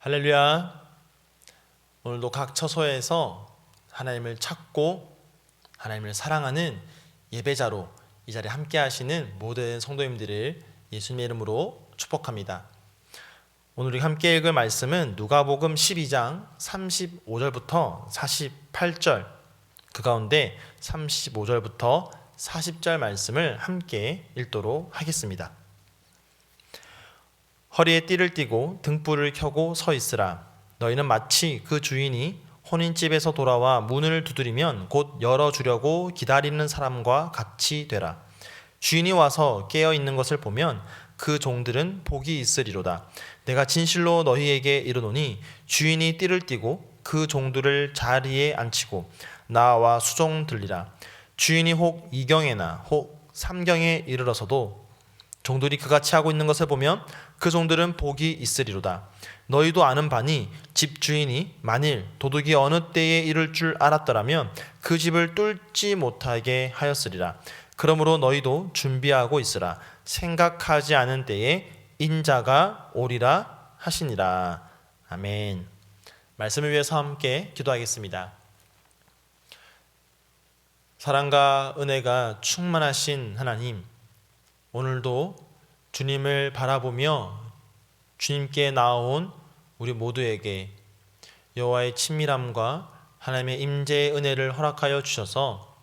할렐루야. 오늘도 각 처소에서 하나님을 찾고 하나님을 사랑하는 예배자로 이 자리에 함께 하시는 모든 성도님들을 예수님의 이름으로 축복합니다. 오늘 우리 함께 읽을 말씀은 누가복음 12장 35절부터 48절, 그 가운데 35절부터 40절 말씀을 함께 읽도록 하겠습니다. 허리에 띠를 띠고 등불을 켜고 서 있으라. 너희는 마치 그 주인이 혼인집에서 돌아와 문을 두드리면 곧 열어주려고 기다리는 사람과 같이 되라. 주인이 와서 깨어 있는 것을 보면 그 종들은 복이 있으리로다. 내가 진실로 너희에게 이르노니 주인이 띠를 띠고 그 종들을 자리에 앉히고 나와 수종 들리라. 주인이 혹 2경에나 혹 3경에 이르러서도 종들이 그같이 하고 있는 것을 보면 그 종들은 복이 있으리로다. 너희도 아는 바니 집 주인이 만일 도둑이 어느 때에 이를 줄 알았더라면 그 집을 뚫지 못하게 하였으리라. 그러므로 너희도 준비하고 있으라. 생각하지 않은 때에 인자가 오리라 하시니라. 아멘. 말씀을 위해서 함께 기도하겠습니다. 사랑과 은혜가 충만하신 하나님, 오늘도 주님을 바라보며 주님께 나아온 우리 모두에게 여호와의 친밀함과 하나님의 임재의 은혜를 허락하여 주셔서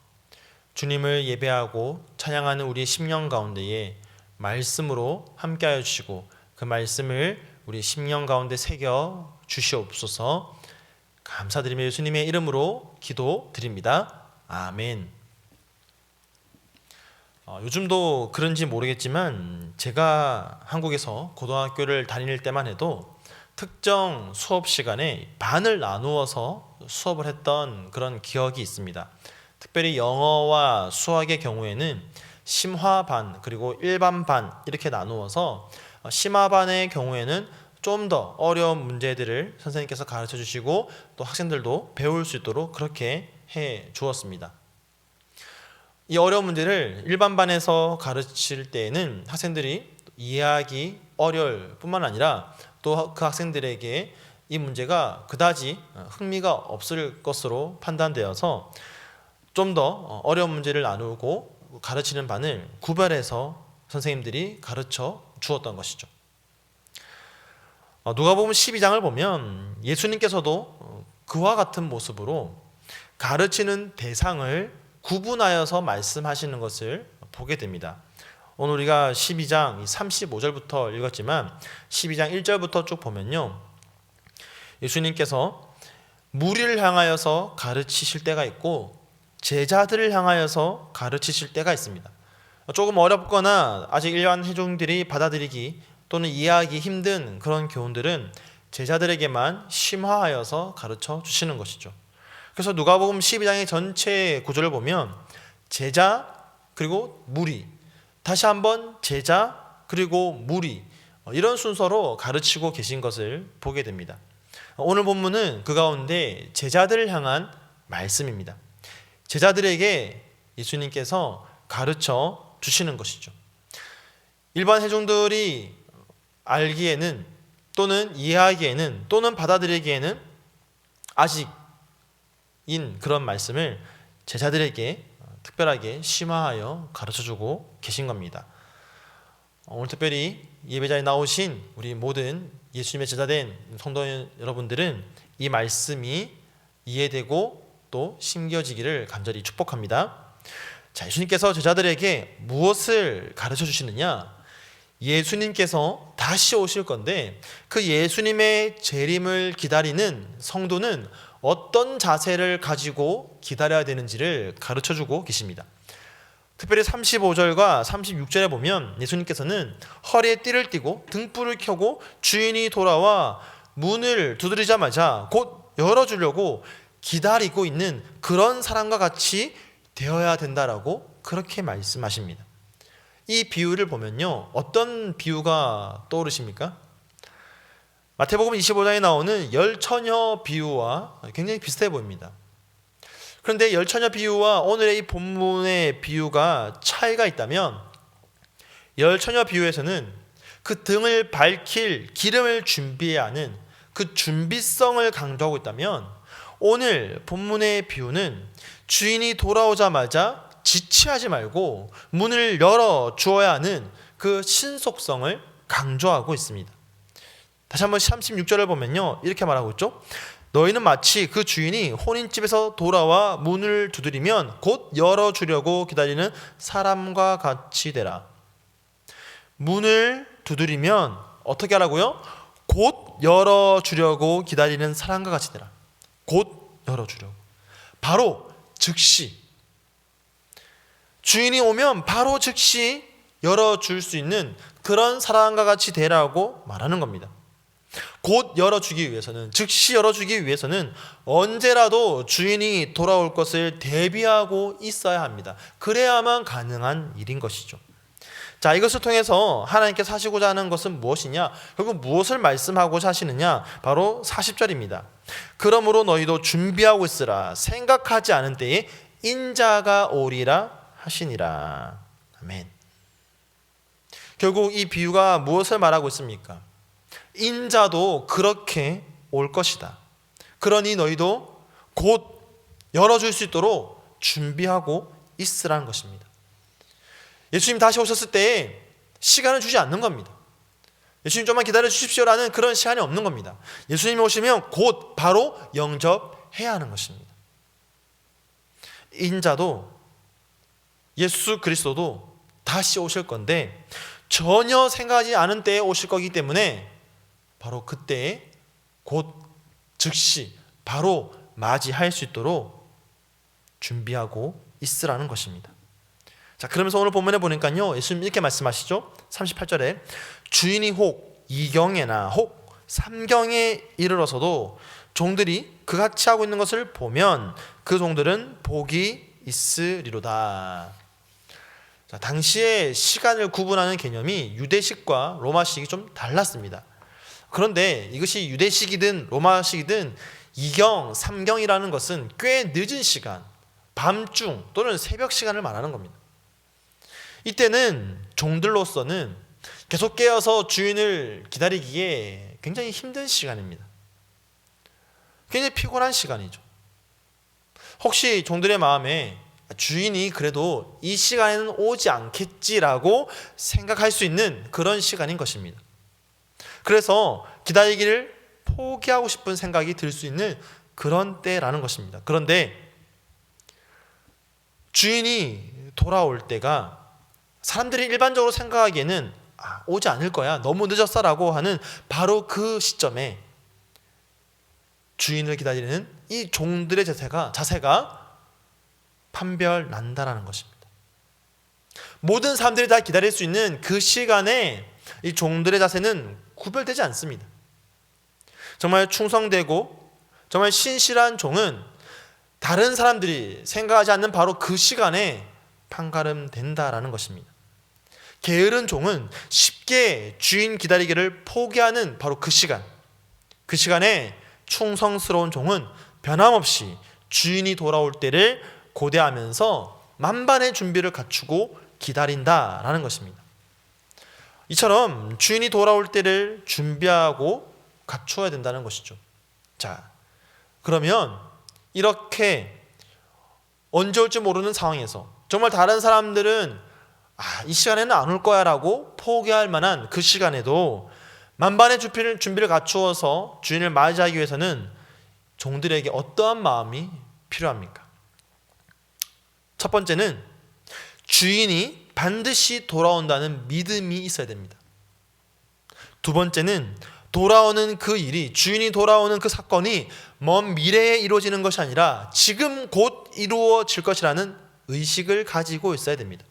주님을 예배하고 찬양하는 우리 심령 가운데에 말씀으로 함께하여 주시고 그 말씀을 우리 심령 가운데 새겨 주시옵소서. 감사드리며 예수님의 이름으로 기도드립니다. 아멘. 요즘도 그런지 모르겠지만 제가 한국에서 고등학교를 다닐 때만 해도 특정 수업 시간에 반을 나누어서 수업을 했던 그런 기억이 있습니다. 특별히 영어와 수학의 경우에는 심화반 그리고 일반반 이렇게 나누어서 심화반의 경우에는 좀 더 어려운 문제들을 선생님께서 가르쳐 주시고 또 학생들도 배울 수 있도록 그렇게 해 주었습니다. 이 어려운 문제를 일반반에서 가르칠 때에는 학생들이 이해하기 어려울 뿐만 아니라 또 그 학생들에게 이 문제가 그다지 흥미가 없을 것으로 판단되어서 좀 더 어려운 문제를 나누고 가르치는 반을 구별해서 선생님들이 가르쳐 주었던 것이죠. 누가복음 12장을 보면 예수님께서도 그와 같은 모습으로 가르치는 대상을 구분하여서 말씀하시는 것을 보게 됩니다. 오늘 우리가 12장 35절부터 읽었지만 12장 1절부터 쭉 보면요, 예수님께서 무리를 향하여서 가르치실 때가 있고 제자들을 향하여서 가르치실 때가 있습니다. 조금 어렵거나 아직 일반 회중들이 받아들이기 또는 이해하기 힘든 그런 교훈들은 제자들에게만 심화하여서 가르쳐 주시는 것이죠. 그래서 누가복음 12장의 전체 구조를 보면 제자 그리고 무리, 다시 한번 제자 그리고 무리, 이런 순서로 가르치고 계신 것을 보게 됩니다. 오늘 본문은 그 가운데 제자들을 향한 말씀입니다. 제자들에게 예수님께서 가르쳐 주시는 것이죠. 일반 회중들이 알기에는 또는 이해하기에는 또는 받아들이기에는 아직 그런 말씀을 제자들에게 특별하게 심화하여 가르쳐주고 계신 겁니다. 오늘 특별히 예배자에 나오신 우리 모든 예수님의 제자된 성도 여러분들은 이 말씀이 이해되고 또 심겨지기를 간절히 축복합니다. 자, 예수님께서 제자들에게 무엇을 가르쳐 주시느냐? 예수님께서 다시 오실 건데 그 예수님의 재림을 기다리는 성도는 어떤 자세를 가지고 기다려야 되는지를 가르쳐주고 계십니다. 특별히 35절과 36절에 보면 예수님께서는 허리에 띠를 띠고 등불을 켜고 주인이 돌아와 문을 두드리자마자 곧 열어주려고 기다리고 있는 그런 사람과 같이 되어야 된다라고 그렇게 말씀하십니다. 이 비유를 보면요, 어떤 비유가 떠오르십니까? 마태복음 25장에 나오는 열처녀 비유와 굉장히 비슷해 보입니다. 그런데 열처녀 비유와 오늘의 이 본문의 비유가 차이가 있다면, 열처녀 비유에서는 그 등을 밝힐 기름을 준비해야 하는 그 그 준비성을 강조하고 있다면 오늘 본문의 비유는 주인이 돌아오자마자 지체하지 말고 문을 열어 주어야 하는 그 신속성을 강조하고 있습니다. 다시 한번 36절을 보면요, 이렇게 말하고 있죠. 너희는 마치 그 주인이 혼인집에서 돌아와 문을 두드리면 곧 열어주려고 기다리는 사람과 같이 되라. 문을 두드리면 어떻게 하라고요? 곧 열어주려고 기다리는 사람과 같이 되라. 곧 열어주려고. 바로 즉시. 주인이 오면 바로 즉시 열어줄 수 있는 그런 사람과 같이 되라고 말하는 겁니다. 곧 열어주기 위해서는, 즉시 열어주기 위해서는 언제라도 주인이 돌아올 것을 대비하고 있어야 합니다. 그래야만 가능한 일인 것이죠. 자, 이것을 통해서 하나님께서 하시고자 하는 것은 무엇이냐? 결국 무엇을 말씀하고자 하시느냐? 바로 40절입니다. 그러므로 너희도 준비하고 있으라. 생각하지 않은 때에 인자가 오리라 하시니라. 아멘. 결국 이 비유가 무엇을 말하고 있습니까? 인자도 그렇게 올 것이다. 그러니 너희도 곧 열어줄 수 있도록 준비하고 있으라는 것입니다. 예수님 다시 오셨을 때 시간을 주지 않는 겁니다. 예수님 좀만 기다려 주십시오라는 그런 시간이 없는 겁니다. 예수님이 오시면 곧 바로 영접해야 하는 것입니다. 인자도 예수 그리스도도 다시 오실 건데 전혀 생각하지 않은 때에 오실 거기 때문에 바로 그때에 곧 즉시 바로 맞이할 수 있도록 준비하고 있으라는 것입니다. 자, 그러면서 오늘 본문에 보니까요, 예수님 이렇게 말씀하시죠. 38절에 주인이 혹 2경에나 혹 3경에 이르러서도 종들이 그같이 하고 있는 것을 보면 그 종들은 복이 있으리로다. 자, 당시에 시간을 구분하는 개념이 유대식과 로마식이 좀 달랐습니다. 그런데 이것이 유대식이든 로마식이든 2경, 3경이라는 것은 꽤 늦은 시간, 밤중 또는 새벽 시간을 말하는 겁니다. 이때는 종들로서는 계속 깨어서 주인을 기다리기에 굉장히 힘든 시간입니다. 굉장히 피곤한 시간이죠. 혹시 종들의 마음에 주인이 그래도 이 시간에는 오지 않겠지라고 생각할 수 있는 그런 시간인 것입니다. 그래서 기다리기를 포기하고 싶은 생각이 들 수 있는 그런 때라는 것입니다. 그런데 주인이 돌아올 때가 사람들이 일반적으로 생각하기에는 오지 않을 거야, 너무 늦었어라고 하는 바로 그 시점에 주인을 기다리는 이 종들의 자세가 판별난다라는 것입니다. 모든 사람들이 다 기다릴 수 있는 그 시간에 이 종들의 자세는 구별되지 않습니다. 정말 충성되고 정말 신실한 종은 다른 사람들이 생각하지 않는 바로 그 시간에 판가름된다라는 것입니다. 게으른 종은 쉽게 주인 기다리기를 포기하는 바로 그 시간에 충성스러운 종은 변함없이 주인이 돌아올 때를 고대하면서 만반의 준비를 갖추고 기다린다라는 것입니다. 이처럼 주인이 돌아올 때를 준비하고 갖추어야 된다는 것이죠. 자, 그러면 이렇게 언제 올지 모르는 상황에서 정말 다른 사람들은 이 시간에는 안 올 거야 라고 포기할 만한 그 시간에도 만반의 준비를 갖추어서 주인을 맞이하기 위해서는 종들에게 어떠한 마음이 필요합니까? 첫 번째는 주인이 반드시 돌아온다는 믿음이 있어야 됩니다. 두 번째는 돌아오는 그 일이, 주인이 돌아오는 그 사건이 먼 미래에 이루어지는 것이 아니라 지금 곧 이루어질 것이라는 의식을 가지고 있어야 됩니다.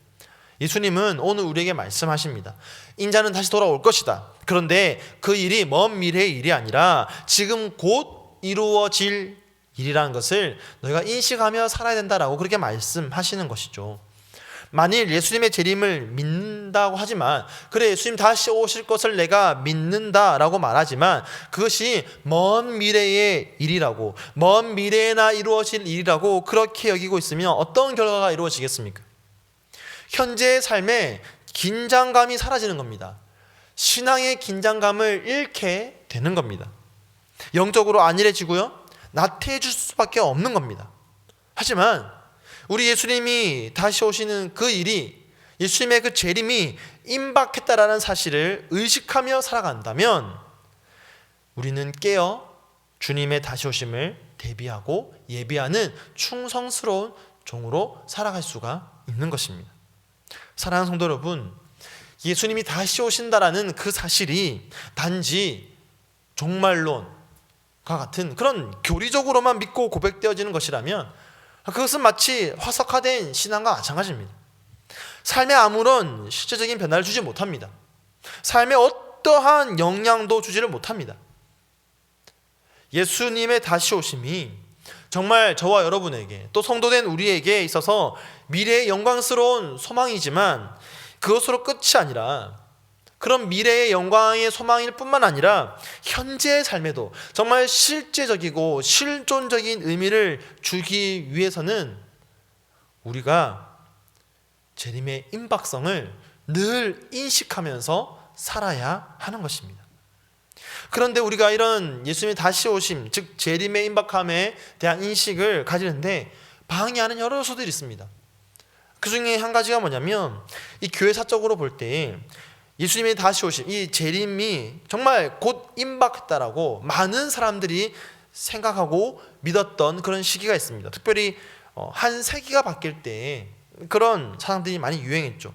예수님은 오늘 우리에게 말씀하십니다. 인자는 다시 돌아올 것이다. 그런데 그 일이 먼 미래의 일이 아니라 지금 곧 이루어질 일이라는 것을 너희가 인식하며 살아야 된다라고 그렇게 말씀하시는 것이죠. 만일 예수님의 재림을 믿는다고 하지만, 그래 예수님 다시 오실 것을 내가 믿는다라고 말하지만 그것이 먼 미래의 일이라고, 먼 미래에나 이루어질 일이라고 그렇게 여기고 있으면 어떤 결과가 이루어지겠습니까? 현재의 삶에 긴장감이 사라지는 겁니다. 신앙의 긴장감을 잃게 되는 겁니다. 영적으로 안일해지고요, 나태해질 수밖에 없는 겁니다. 하지만 우리 예수님이 다시 오시는 그 일이, 예수님의 그 재림이 임박했다라는 사실을 의식하며 살아간다면 우리는 깨어 주님의 다시 오심을 대비하고 예비하는 충성스러운 종으로 살아갈 수가 있는 것입니다. 사랑하는 성도 여러분, 예수님이 다시 오신다라는 그 사실이 단지 종말론과 같은 그런 교리적으로만 믿고 고백되어지는 것이라면 그것은 마치 화석화된 신앙과 마찬가지입니다. 삶에 아무런 실제적인 변화를 주지 못합니다. 삶에 어떠한 영향도 주지를 못합니다. 예수님의 다시 오심이 정말 저와 여러분에게, 또 성도된 우리에게 있어서 미래의 영광스러운 소망이지만 그것으로 끝이 아니라, 그런 미래의 영광의 소망일 뿐만 아니라 현재의 삶에도 정말 실제적이고 실존적인 의미를 주기 위해서는 우리가 재림의 임박성을 늘 인식하면서 살아야 하는 것입니다. 그런데 우리가 이런 예수님의 다시 오심, 즉 재림의 임박함에 대한 인식을 가지는데 방해하는 여러 요소들이 있습니다. 그 중에 한 가지가 뭐냐면, 이 교회사적으로 볼 때 예수님의 다시 오심, 이 재림이 정말 곧 임박했다라고 많은 사람들이 생각하고 믿었던 그런 시기가 있습니다. 특별히 한 세기가 바뀔 때 그런 사람들이 많이 유행했죠.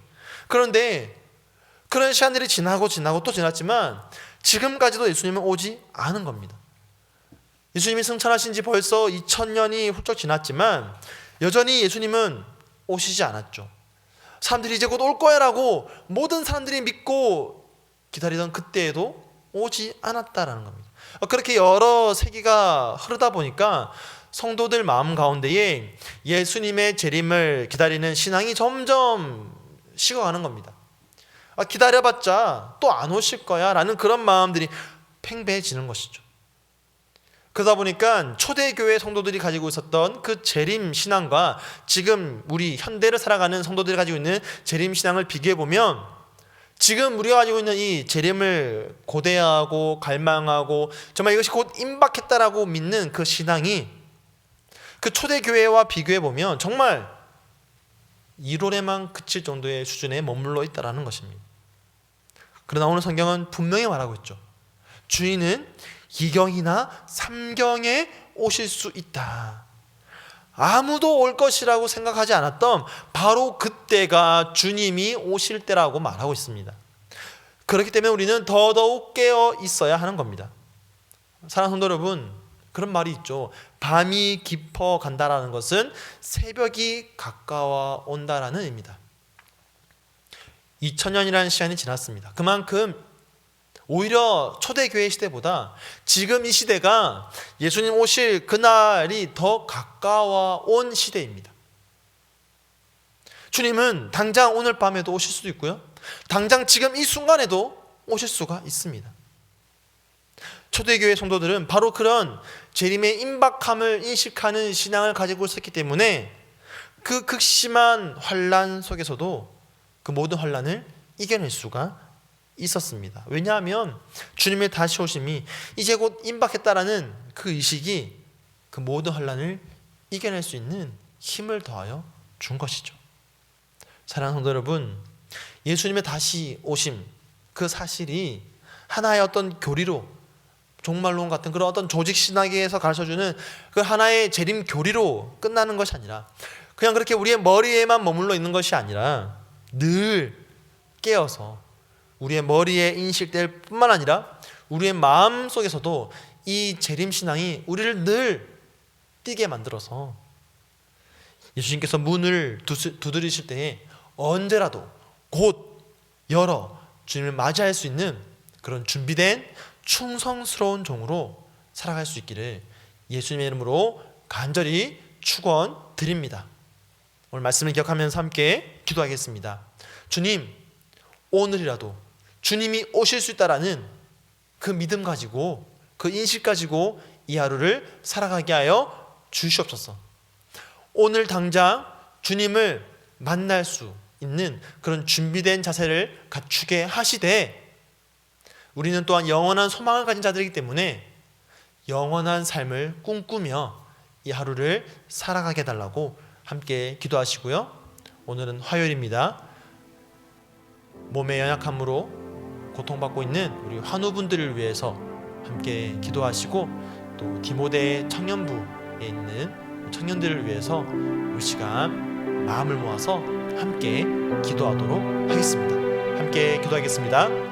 그런데 그런 시간들이 지나고 또 지났지만 지금까지도 예수님은 오지 않은 겁니다. 예수님이 승천하신 지 벌써 2000년이 훌쩍 지났지만 여전히 예수님은 오시지 않았죠. 사람들이 이제 곧 올 거야 라고 모든 사람들이 믿고 기다리던 그때에도 오지 않았다라는 겁니다. 그렇게 여러 세기가 흐르다 보니까 성도들 마음 가운데에 예수님의 재림을 기다리는 신앙이 점점 식어가는 겁니다. 기다려봤자 또 안 오실 거야 라는 그런 마음들이 팽배해지는 것이죠. 그러다 보니까 초대교회 성도들이 가지고 있었던 그 재림 신앙과 지금 우리 현대를 살아가는 성도들이 가지고 있는 재림 신앙을 비교해보면, 지금 우리가 가지고 있는 이 재림을 고대하고 갈망하고 정말 이것이 곧 임박했다라고 믿는 그 신앙이 그 초대교회와 비교해보면 정말 이론에만 그칠 정도의 수준에 머물러 있다는 것입니다. 그러나 오늘 성경은 분명히 말하고 있죠. 주인은 2경이나 3경에 오실 수 있다. 아무도 올 것이라고 생각하지 않았던 바로 그때가 주님이 오실 때라고 말하고 있습니다. 그렇기 때문에 우리는 더더욱 깨어 있어야 하는 겁니다. 사랑하는 성도 여러분, 그런 말이 있죠. 밤이 깊어 간다라는 것은 새벽이 가까워 온다라는 의미입니다. 2000년이라는 시간이 지났습니다. 그만큼 오히려 초대교회 시대보다 지금 이 시대가 예수님 오실 그날이 더 가까워 온 시대입니다. 주님은 당장 오늘 밤에도 오실 수도 있고요, 당장 지금 이 순간에도 오실 수가 있습니다. 초대교회 성도들은 바로 그런 재림의 임박함을 인식하는 신앙을 가지고 있었기 때문에 그 극심한 환난 속에서도 그 모든 환난을 이겨낼 수가 있었습니다. 왜냐하면 주님의 다시 오심이 이제 곧 임박했다라는 그 의식이 그 모든 환난을 이겨낼 수 있는 힘을 더하여 준 것이죠. 사랑하는 성도 여러분, 예수님의 다시 오심, 그 사실이 하나의 어떤 교리로, 종말론 같은 그런 어떤 조직 신학에서 가르쳐주는 그 하나의 재림 교리로 끝나는 것이 아니라, 그냥 그렇게 우리의 머리에만 머물러 있는 것이 아니라 늘 깨어서 우리의 머리에 인식될 뿐만 아니라 우리의 마음 속에서도 이 재림신앙이 우리를 늘 뛰게 만들어서 예수님께서 문을 두드리실 때에 언제라도 곧 열어 주님을 맞이할 수 있는 그런 준비된 충성스러운 종으로 살아갈 수 있기를 예수님의 이름으로 간절히 축원드립니다. 오늘 말씀을 기억하면서 함께 기도하겠습니다. 주님, 오늘이라도 주님이 오실 수 있다라는 그 믿음 가지고, 그 인식 가지고 이 하루를 살아가게 하여 주시옵소서. 오늘 당장 주님을 만날 수 있는 그런 준비된 자세를 갖추게 하시되, 우리는 또한 영원한 소망을 가진 자들이기 때문에 영원한 삶을 꿈꾸며 이 하루를 살아가게 해달라고 함께 기도하시고요. 오늘은 화요일입니다. 몸의 연약함으로 고통받고 있는 우리 환우분들을 위해서 함께 기도하시고, 또 디모데 청년부에 있는 청년들을 위해서 이 시간 마음을 모아서 함께 기도하도록 하겠습니다. 함께 기도하겠습니다.